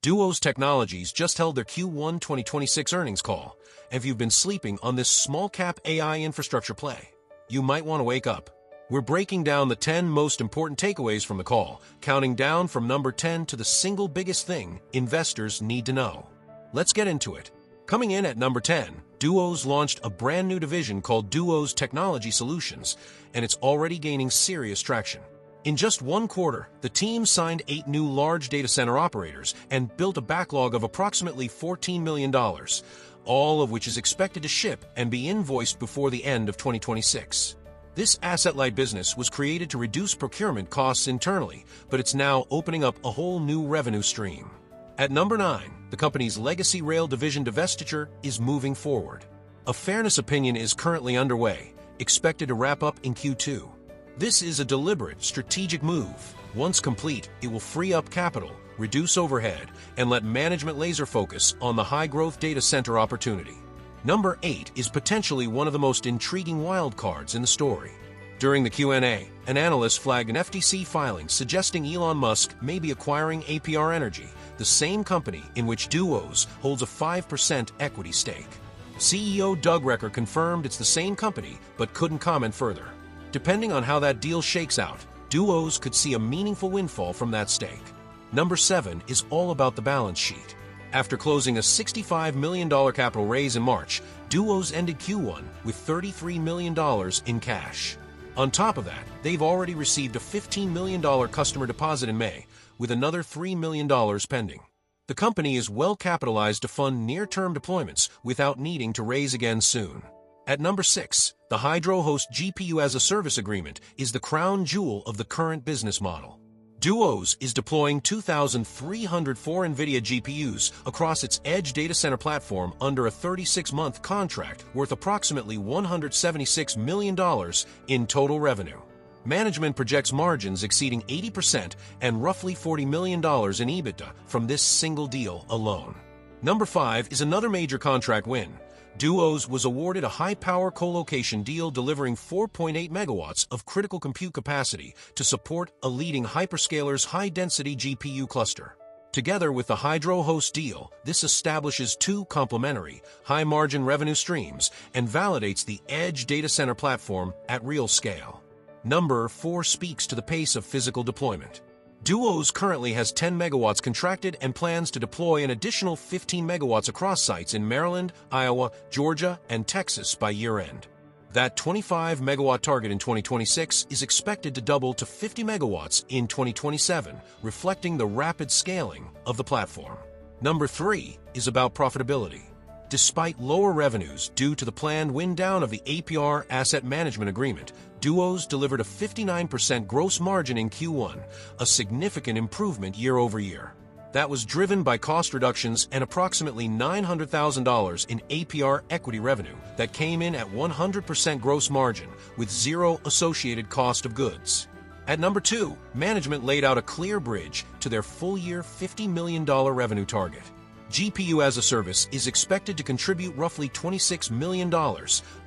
Duos Technologies just held their Q1 2026 earnings call, and if you've been sleeping on this small-cap AI infrastructure play, you might want to wake up. We're breaking down the 10 most important takeaways from the call, counting down from number 10 to the single biggest thing investors need to know. Let's get into it. Coming in at number 10, Duos launched a brand new division called Duos Technology Solutions, and it's already gaining serious traction. In just one quarter, the team signed 8 new large data center operators and built a backlog of approximately $14 million, all of which is expected to ship and be invoiced before the end of 2026. This asset-light business was created to reduce procurement costs internally, but it's now opening up a whole new revenue stream. At number 9, the company's legacy rail division divestiture is moving forward. A fairness opinion is currently underway, expected to wrap up in Q2. This is a deliberate, strategic move. Once complete, it will free up capital, reduce overhead, and let management laser focus on the high-growth data center opportunity. Number 8 is potentially one of the most intriguing wildcards in the story. During the Q&A, an analyst flagged an FTC filing suggesting Elon Musk may be acquiring APR Energy, the same company in which Duos holds a 5% equity stake. CEO Doug Recker confirmed it's the same company, but couldn't comment further. Depending on how that deal shakes out, Duos could see a meaningful windfall from that stake. Number 7 is all about the balance sheet. After closing a $65 million capital raise in March, Duos ended Q1 with $33 million in cash. On top of that, they've already received a $15 million customer deposit in May, with another $3 million pending. The company is well capitalized to fund near-term deployments without needing to raise again soon. At number 6, the Hydro-Host GPU as a Service agreement is the crown jewel of the current business model. Duos is deploying 2,304 NVIDIA GPUs across its edge data center platform under a 36-month contract worth approximately $176 million in total revenue. Management projects margins exceeding 80% and roughly $40 million in EBITDA from this single deal alone. Number 5 is another major contract win. Duos was awarded a high-power colocation deal delivering 4.8 megawatts of critical compute capacity to support a leading hyperscaler's high-density GPU cluster. Together with the Hydro-Host deal, this establishes 2 complementary, high-margin revenue streams and validates the edge data center platform at real scale. Number 4 speaks to the pace of physical deployment. Duos currently has 10 megawatts contracted and plans to deploy an additional 15 megawatts across sites in Maryland, Iowa, Georgia, and Texas by year-end. That 25 megawatt target in 2026 is expected to double to 50 megawatts in 2027, reflecting the rapid scaling of the platform. Number 3 is about profitability. Despite lower revenues due to the planned wind-down of the APR Asset Management Agreement, Duos delivered a 59% gross margin in Q1, a significant improvement year-over-year. That was driven by cost reductions and approximately $900,000 in APR equity revenue that came in at 100% gross margin with zero associated cost of goods. At number 2, management laid out a clear bridge to their full-year $50 million revenue target. GPU as a Service is expected to contribute roughly $26 million,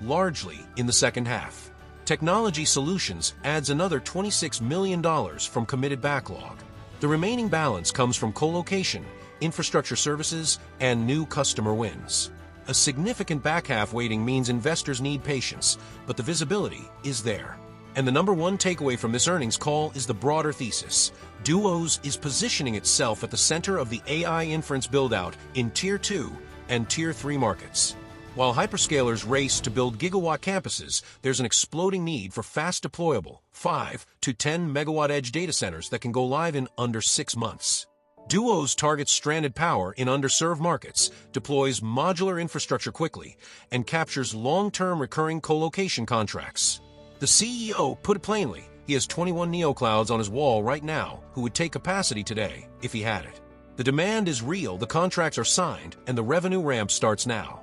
largely in the second half. Technology Solutions adds another $26 million from committed backlog. The remaining balance comes from colocation, infrastructure services, and new customer wins. A significant back half weighting means investors need patience, but the visibility is there. And the number 1 takeaway from this earnings call is the broader thesis. Duos is positioning itself at the center of the AI inference build-out in Tier 2 and Tier 3 markets. While hyperscalers race to build gigawatt campuses, there's an exploding need for fast deployable 5 to 10 megawatt edge data centers that can go live in under 6 months. Duos targets stranded power in underserved markets, deploys modular infrastructure quickly, and captures long-term recurring colocation contracts. The CEO put it plainly, he has 21 neoclouds on his wall right now who would take capacity today if he had it. The demand is real, the contracts are signed, and the revenue ramp starts now.